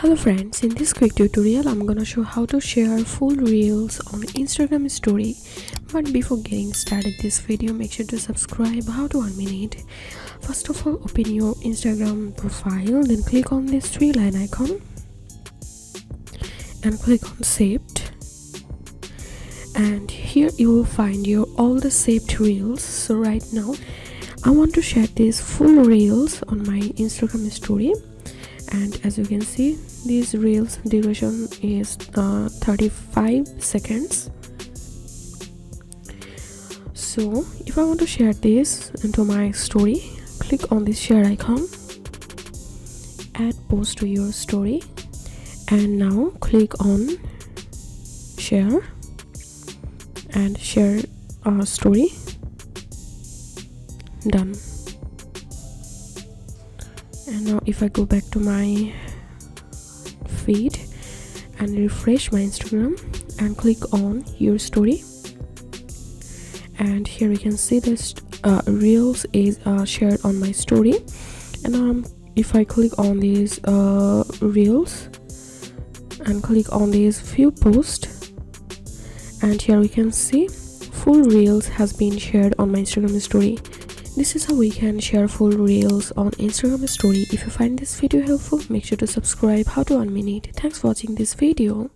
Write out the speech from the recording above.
Hello friends, in this quick tutorial I'm gonna show how to share full reels on Instagram story. But before getting started this video, make sure to subscribe. How to 1 minute. First of all, open your Instagram profile, then click on this 3-line icon and click on saved, and here you will find your all the saved reels. So right now I want to share these full reels on my Instagram story, and as you can see, these reels duration is 35 seconds. So if I want to share this into my story, click on this share icon, add post to your story, and now click on share and share story. Done. And now if I go back to my feed and refresh my Instagram and click on your story, and here we can see this reels is shared on my story. And if I click on these reels and click on these few posts, and here we can see full reels has been shared on my Instagram story. This is how we can share full reels on Instagram story. If you find this video helpful, make sure to subscribe. How to 1 minute. Thanks for watching this video.